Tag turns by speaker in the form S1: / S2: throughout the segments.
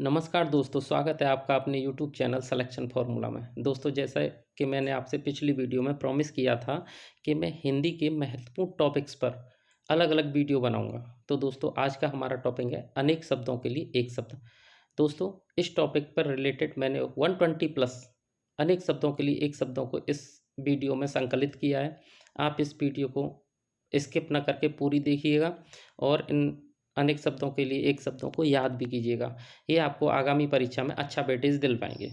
S1: नमस्कार दोस्तों, स्वागत है आपका अपने यूट्यूब चैनल सिलेक्शन फार्मूला में। दोस्तों, जैसा कि मैंने आपसे पिछली वीडियो में प्रॉमिस किया था कि मैं हिंदी के महत्वपूर्ण टॉपिक्स पर अलग अलग वीडियो बनाऊंगा। तो दोस्तों, आज का हमारा टॉपिक है अनेक शब्दों के लिए एक शब्द। दोस्तों, इस टॉपिक पर रिलेटेड मैंने 120 प्लस अनेक शब्दों के लिए एक शब्दों को इस वीडियो में संकलित किया है। आप इस वीडियो को स्किप न करके पूरी देखिएगा और इन अनेक शब्दों के लिए एक शब्दों को याद भी कीजिएगा। ये आपको आगामी परीक्षा में अच्छा वेटेज दिल पाएंगे।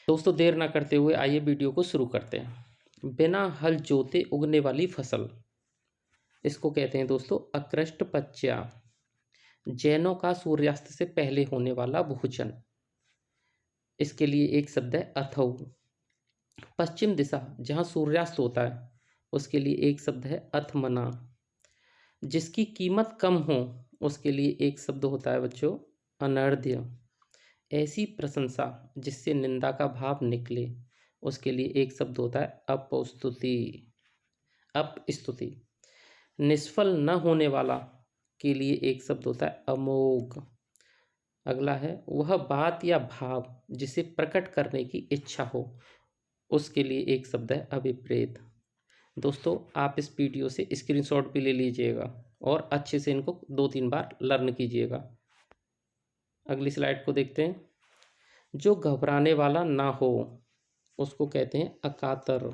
S1: दोस्तों, देर ना करते हुए आइए वीडियो को शुरू करते हैं। बिना हल जोते उगने वाली फसल, इसको कहते हैं दोस्तों अकृष्ट पच्च्या। जैनों का सूर्यास्त से पहले होने वाला भोजन, इसके लिए एक शब्द है अथौ। पश्चिम दिशा जहाँ सूर्यास्त होता है, उसके लिए एक शब्द है अथमना। जिसकी कीमत कम हो, उसके लिए एक शब्द होता है बच्चों अनर्ध्य। ऐसी प्रशंसा जिससे निंदा का भाव निकले, उसके लिए एक शब्द होता है अपस्तुति। अपस्तुति। निष्फल न होने वाला के लिए एक शब्द होता है अमोघ। अगला है वह बात या भाव जिसे प्रकट करने की इच्छा हो, उसके लिए एक शब्द है अभिप्रेत। दोस्तों, आप इस वीडियो से स्क्रीनशॉट भी ले लीजिएगा और अच्छे से इनको 2-3 बार लर्न कीजिएगा। अगली स्लाइड को देखते हैं। जो घबराने वाला ना हो, उसको कहते हैं अकातर।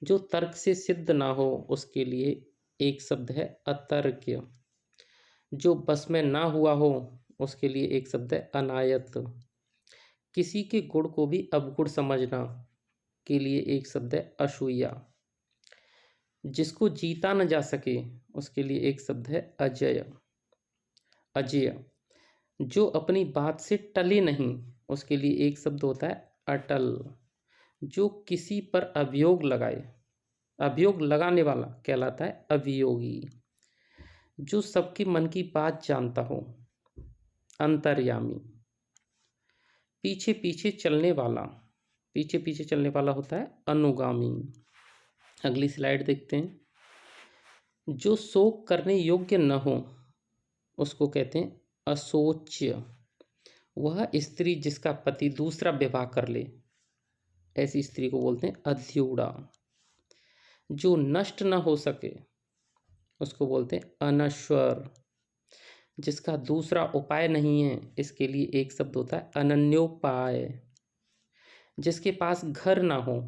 S1: जो तर्क से सिद्ध ना हो, उसके लिए एक शब्द है अतर्क्य। जो बस में ना हुआ हो, उसके लिए एक शब्द है अनायत। किसी के गुण को भी अवगुण समझना के लिए एक शब्द है असूया। जिसको जीता न जा सके, उसके लिए एक शब्द है अजय। अजय। जो अपनी बात से टले नहीं, उसके लिए एक शब्द होता है अटल। जो किसी पर अभियोग लगाए, अभियोग लगाने वाला कहलाता है अभियोगी। जो सबके मन की बात जानता हो, अंतर्यामी। पीछे पीछे चलने वाला, पीछे पीछे चलने वाला होता है अनुगामी। अगली स्लाइड देखते हैं। जो शोक करने योग्य न हो, उसको कहते हैं अशोच्य। वह स्त्री जिसका पति दूसरा विवाह कर ले, ऐसी स्त्री को बोलते हैं अध्युड़ा। जो नष्ट न हो सके, उसको बोलते हैं अनश्वर। जिसका दूसरा उपाय नहीं है, इसके लिए एक शब्द होता है अनन्योपाय। जिसके पास घर ना हो,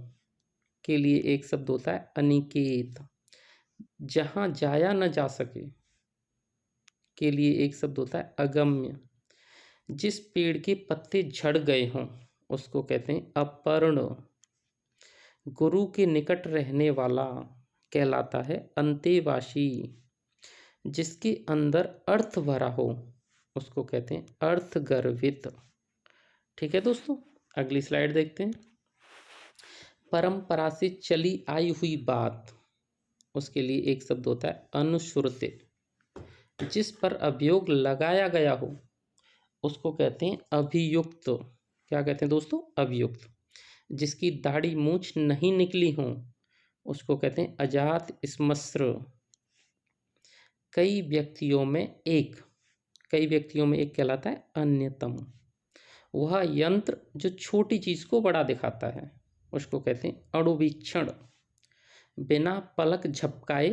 S1: के लिए एक शब्द होता है अनिकेत। जहाँ जाया न जा सके, के लिए एक शब्द होता है अगम्य। जिस पेड़ के पत्ते झड़ गए हों, उसको कहते हैं अपर्ण। गुरु के निकट रहने वाला कहलाता है अंतेवासी। जिसके अंदर अर्थ भरा हो, उसको कहते हैं अर्थगर्भित। ठीक है दोस्तों, अगली स्लाइड देखते हैं। परंपरा से चली आई हुई बात, उसके लिए एक शब्द होता है अनुश्रुति। जिस पर अभियोग लगाया गया हो, उसको कहते हैं अभियुक्त। क्या कहते हैं दोस्तों? अभियुक्त। जिसकी दाढ़ी मूछ नहीं निकली हो, उसको कहते हैं अजात श्मश्र। कई व्यक्तियों में एक, कई व्यक्तियों में एक कहलाता है अन्यतम। वह यंत्र जो छोटी चीज को बड़ा दिखाता है, उसको कहते हैं अणुवीक्षण। बिना पलक झपकाए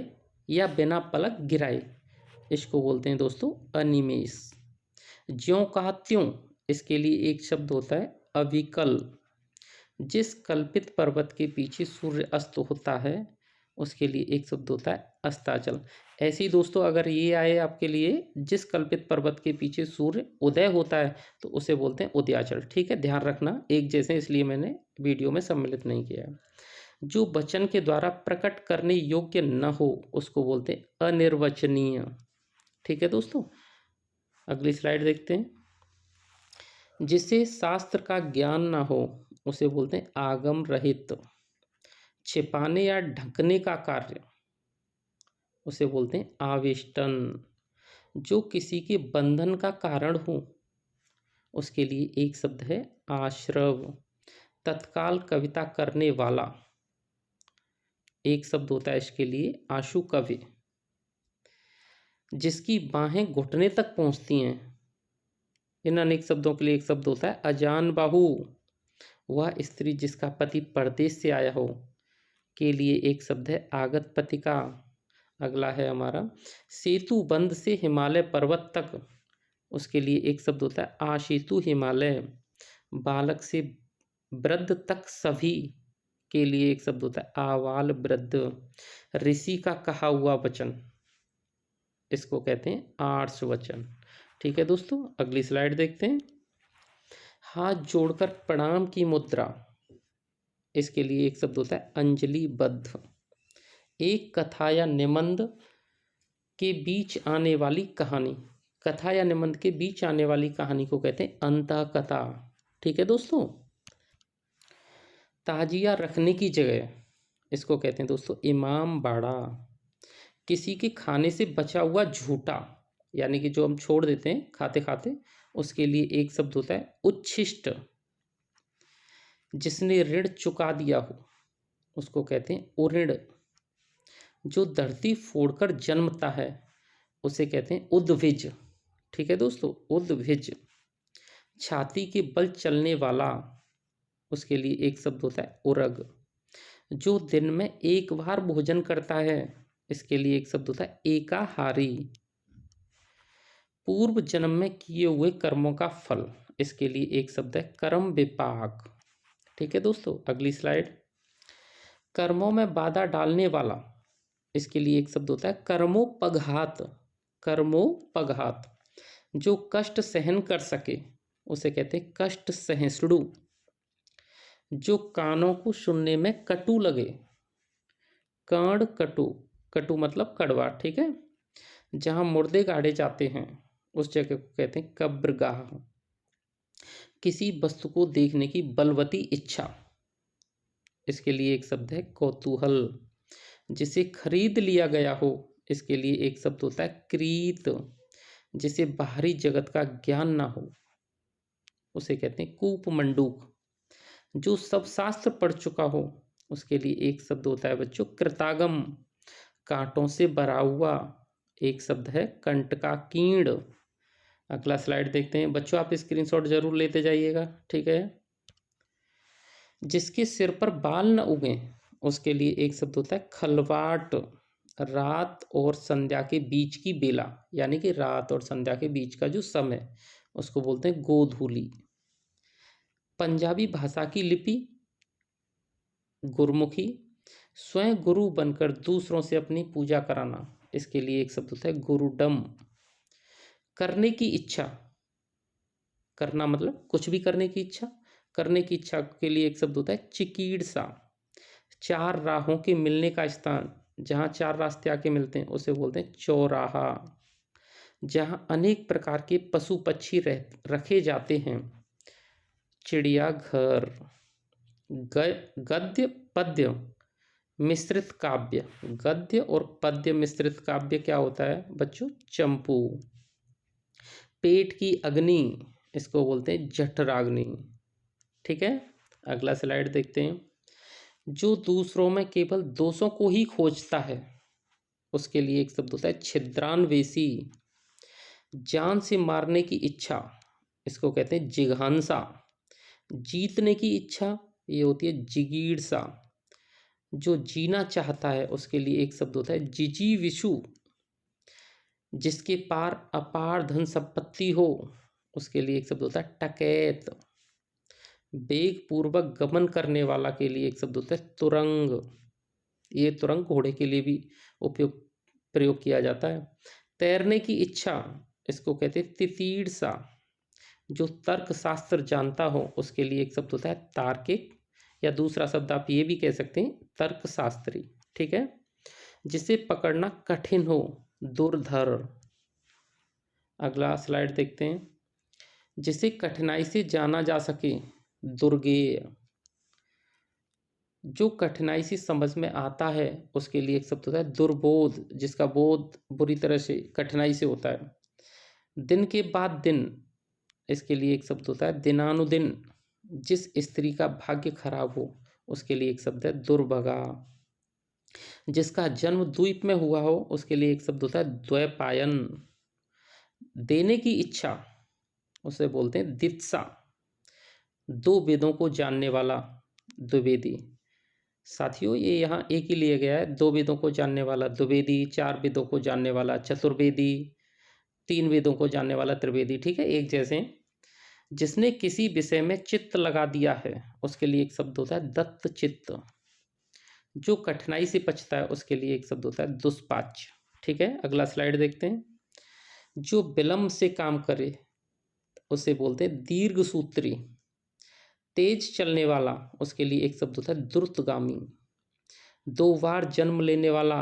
S1: या बिना पलक गिराए, इसको बोलते हैं दोस्तों अनिमेष। ज्यों कहा त्यों, इसके लिए एक शब्द होता है अविकल। जिस कल्पित पर्वत के पीछे सूर्य अस्त होता है, उसके लिए एक शब्द होता है अस्ताचल। ऐसे ही दोस्तों, अगर ये आए आपके लिए जिस कल्पित पर्वत के पीछे सूर्य उदय होता है, तो उसे बोलते हैं उदयाचल। ठीक है, ध्यान रखना, एक जैसे इसलिए मैंने वीडियो में सम्मिलित नहीं किया है। जो वचन के द्वारा प्रकट करने योग्य न हो, उसको बोलते हैं अनिर्वचनीय। ठीक है दोस्तों, अगली स्लाइड देखते हैं। जिसे शास्त्र का ज्ञान ना हो, उसे बोलते हैं आगम रहित। छिपाने या ढकने का कार्य, उसे बोलते हैं आवेष्टन। जो किसी के बंधन का कारण हो, उसके लिए एक शब्द है आश्रव। तत्काल कविता करने वाला, एक शब्द होता है इसके लिए आशु कवि। जिसकी बाहें घुटने तक पहुंचती हैं, इन अनेक शब्दों के लिए एक शब्द होता है अजान बाहु। वह स्त्री जिसका पति परदेश से आया हो के लिए एक शब्द है आगत पतिका। अगला है हमारा सेतु बंध से हिमालय पर्वत तक, उसके लिए एक शब्द होता है आसेतु हिमालय। बालक से वृद्ध तक सभी के लिए एक शब्द होता है आवाल वृद्ध। ऋषि का कहा हुआ वचन, इसको कहते हैं आर्ष वचन। ठीक है दोस्तों, अगली स्लाइड देखते हैं। हाथ जोड़कर प्रणाम की मुद्रा, इसके लिए एक शब्द होता है अंजलिबद्ध। एक कथा या निबंध के बीच आने वाली कहानी, कथा या निबंध के बीच आने वाली कहानी को कहते हैं अंतः कथा। ठीक है दोस्तों। ताजिया रखने की जगह, इसको कहते हैं दोस्तों इमाम बाड़ा। किसी के खाने से बचा हुआ झूठा, यानी कि जो हम छोड़ देते हैं खाते खाते, उसके लिए एक शब्द होता है उच्छिष्ट। जिसने ऋण चुका दिया हो उसको कहते हैं उऋण। जो धरती फोड़कर जन्मता है उसे कहते हैं उद्भिज। ठीक है दोस्तों, उद्भिज। छाती के बल चलने वाला, उसके लिए एक शब्द होता है उरग। जो दिन में एक बार भोजन करता है, इसके लिए एक शब्द होता है एकाहारी। पूर्व जन्म में किए हुए कर्मों का फल, इसके लिए एक शब्द है कर्म विपाक। ठीक है दोस्तों, अगली स्लाइड। कर्मों में बाधा डालने वाला, इसके लिए एक शब्द होता है कर्मोपघात। कर्मोपघात। जो कष्ट सहन कर सके उसे कहते हैं कष्ट सहिष्णु। जो कानों को सुनने में कटु लगे, कर्ण कटु, कटु मतलब कड़वा। ठीक है। जहां मुर्दे गाड़े जाते हैं उस जगह को कहते हैं कब्रगाह। किसी वस्तु को देखने की बलवती इच्छा, इसके लिए एक शब्द है कौतूहल। जिसे खरीद लिया गया हो, इसके लिए एक शब्द होता है क्रीत। जिसे बाहरी जगत का ज्ञान ना हो उसे कहते हैं कूप मंडूक। जो सब शास्त्र पढ़ चुका हो उसके लिए एक शब्द होता है बच्चों कृतागम। कांटों से भरा हुआ, एक शब्द है कंटकाकीर्ण। अगला स्लाइड देखते हैं बच्चों, आप स्क्रीनशॉट जरूर लेते जाइएगा। ठीक है। जिसके सिर पर बाल न उगे उसके लिए एक शब्द होता है खलवाट। रात और संध्या के बीच की बेला, यानी कि रात और संध्या के बीच का जो समय, उसको बोलते हैं गोधूली। पंजाबी भाषा की लिपि गुरमुखी। स्वयं गुरु बनकर दूसरों से अपनी पूजा कराना, इसके लिए एक शब्द होता है गुरुडम। करने की इच्छा, करना मतलब कुछ भी करने की इच्छा, करने की इच्छा के लिए एक शब्द होता है चिकीड़सा। चार राहों के मिलने का स्थान, जहाँ चार रास्ते आके मिलते हैं उसे बोलते हैं चौराहा। जहाँ अनेक प्रकार के पशु पक्षी रखे जाते हैं, चिड़ियाघर। गद्य पद्य मिश्रित काव्य, गद्य और पद्य मिश्रित काव्य क्या होता है बच्चों? चंपू। पेट की अग्नि, इसको बोलते हैं जठराग्नि। ठीक है। अगला स्लाइड देखते हैं। जो दूसरों में केवल दोषों को ही खोजता है उसके लिए एक शब्द होता है छिद्रान्वेषी। जान से मारने की इच्छा, इसको कहते हैं जिघांसा। जीतने की इच्छा, ये होती है जिगीड़सा। जो जीना चाहता है उसके लिए एक शब्द होता है जिजीविषु। जिसके पार अपार धन संपत्ति हो उसके लिए एक शब्द होता है टकैत। वेग पूर्वक गमन करने वाला के लिए एक शब्द होता है तुरंग। ये तुरंग घोड़े के लिए भी प्रयोग किया जाता है। तैरने की इच्छा, इसको कहते हैं तितीर्षा। जो तर्क शास्त्र जानता हो उसके लिए एक शब्द होता है तार्किक, या दूसरा शब्द आप ये भी कह सकते हैं तर्कशास्त्री। ठीक है। जिसे पकड़ना कठिन हो, दुर्धर। अगला स्लाइड देखते हैं। जिसे कठिनाई से जाना जा सके, दुर्गेय। जो कठिनाई से समझ में आता है उसके लिए एक शब्द होता है दुर्बोध, जिसका बोध बुरी तरह से कठिनाई से होता है। दिन के बाद दिन, इसके लिए एक शब्द होता है दिनानुदिन। जिस स्त्री का भाग्य खराब हो उसके लिए एक शब्द है दुर्भगा। जिसका जन्म द्वीप में हुआ हो उसके लिए एक शब्द होता है द्वैपायन। देने की इच्छा, उसे बोलते हैं दित्सा। 2 वेदों को जानने वाला द्विवेदी। साथियों ये यहाँ एक ही लिया गया है, 2 वेदों को जानने वाला द्विवेदी, 4 वेदों को जानने वाला चतुर्वेदी, 3 वेदों को जानने वाला त्रिवेदी। ठीक है, एक जैसे हैं। जिसने किसी विषय में चित्त लगा दिया है उसके लिए एक शब्द होता है दत्त चित्त। जो कठिनाई से बचता है उसके लिए एक शब्द होता है दुष्पाच्य। ठीक है, अगला स्लाइड देखते हैं। जो विलंब से काम करे उसे बोलते हैं दीर्घ सूत्री। तेज चलने वाला उसके लिए एक शब्द होता है द्रुतगामी। 2 बार जन्म लेने वाला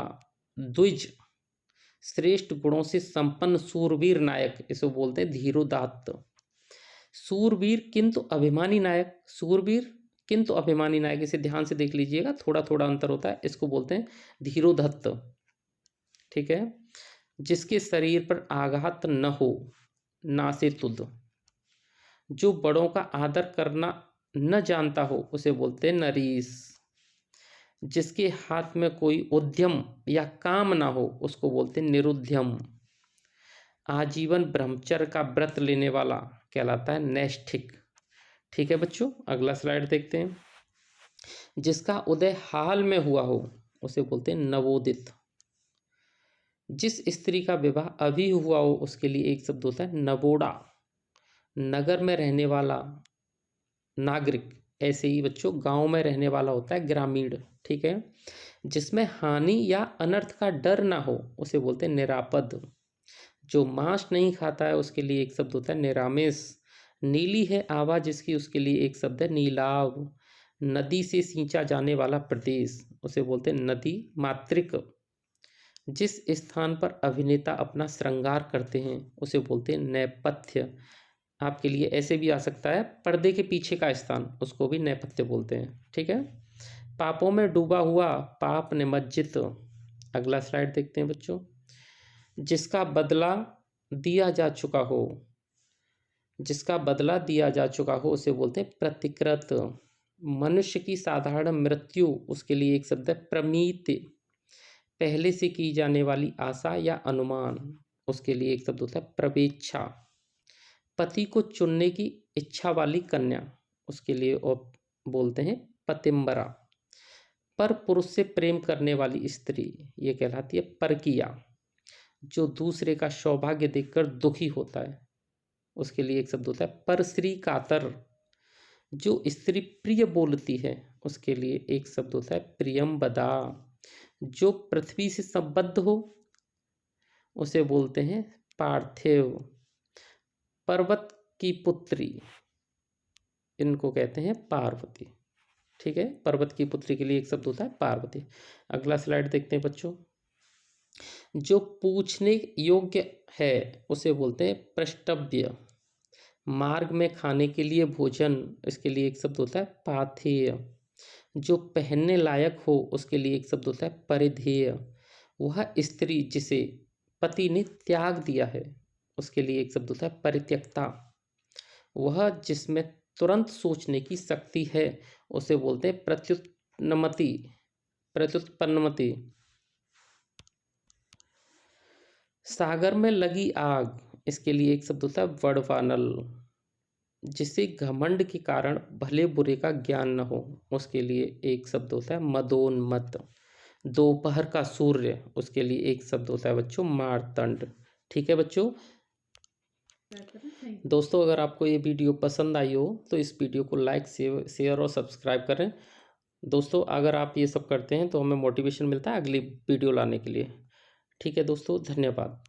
S1: द्विज। श्रेष्ठ गुणों से संपन्न सूरवीर नायक इसे बोलते हैं धीरोदात्त। सूरवीर किंतु अभिमानी नायक, सूरवीर किंतु अभिमानी नायक, इसे ध्यान से देख लीजिएगा, थोड़ा थोड़ा अंतर होता है, इसको बोलते हैं धीरोधत्त। ठीक है, जिसके शरीर पर आघात न हो, ना से तुद। जो बड़ों का आदर करना न जानता हो उसे बोलते हैं नरीस। जिसके हाथ में कोई उद्यम या काम ना हो उसको बोलते हैं निरुद्यम। आजीवन ब्रह्मचर्य का व्रत लेने वाला कहलाता है नैष्ठिक। ठीक है बच्चों, अगला स्लाइड देखते हैं। जिसका उदय हाल में हुआ हो उसे बोलते हैं नवोदित। जिस स्त्री का विवाह अभी हुआ हो उसके लिए एक शब्द होता है नवोड़ा। नगर में रहने वाला नागरिक, ऐसे ही बच्चों गांव में रहने वाला होता है ग्रामीण। ठीक है, जिसमें हानि या अनर्थ का डर ना हो उसे बोलते हैं निरापद। जो मांस नहीं खाता है उसके लिए एक शब्द होता है निरामिष। नीली है आभा जिसकी उसके लिए एक शब्द है नीलाभ। नदी से सींचा जाने वाला प्रदेश उसे बोलते हैं नदी मातृक। जिस स्थान पर अभिनेता अपना श्रृंगार करते हैं उसे बोलते हैं नेपथ्य। आपके लिए ऐसे भी आ सकता है पर्दे के पीछे का स्थान, उसको भी नेपथ्य बोलते हैं। ठीक है, पापों में डूबा हुआ पाप निमज्जित। अगला स्लाइड देखते हैं बच्चों। जिसका बदला दिया जा चुका हो, जिसका बदला दिया जा चुका हो उसे बोलते हैं प्रतिकृत। मनुष्य की साधारण मृत्यु उसके लिए एक शब्द है प्रमीत। पहले से की जाने वाली आशा या अनुमान उसके लिए एक शब्द होता है प्रवेच्छा। पति को चुनने की इच्छा वाली कन्या उसके लिए बोलते हैं पतिंबरा। पर पुरुष से प्रेम करने वाली स्त्री ये कहलाती है परकिया। जो दूसरे का सौभाग्य देखकर दुखी होता है उसके लिए एक शब्द होता है परश्री कातर। जो स्त्री प्रिय बोलती है उसके लिए एक शब्द होता है प्रियंबदा। जो पृथ्वी से संबद्ध हो उसे बोलते हैं पार्थिव। पर्वत की पुत्री इनको कहते हैं पार्वती। ठीक है, पर्वत की पुत्री के लिए एक शब्द होता है पार्वती। अगला स्लाइड देखते हैं बच्चों। जो पूछने योग्य है उसे बोलते हैं पृष्ठव्य। मार्ग में खाने के लिए भोजन इसके लिए एक शब्द होता है पाथेय। जो पहनने लायक हो उसके लिए एक शब्द होता है परिधेय। वह स्त्री जिसे पति ने त्याग दिया है उसके लिए एक शब्द होता है परित्यक्ता। वह जिसमें तुरंत सोचने की शक्ति है उसे बोलते हैं प्रत्युत्पन्नमति। प्रत्युत्पन्नमति। सागर में लगी आग इसके लिए एक शब्द होता है वड़वानल। जिसे घमंड के कारण भले बुरे का ज्ञान न हो उसके लिए एक शब्द होता है मदोन्मत्त। दोपहर का सूर्य उसके लिए एक शब्द होता है बच्चों मारतंड। ठीक है बच्चों, दोस्तों अगर आपको ये वीडियो पसंद आई हो तो इस वीडियो को लाइक शेयर और सब्सक्राइब करें। दोस्तों अगर आप ये सब करते हैं तो हमें मोटिवेशन मिलता है अगली वीडियो लाने के लिए। ठीक है दोस्तों, धन्यवाद।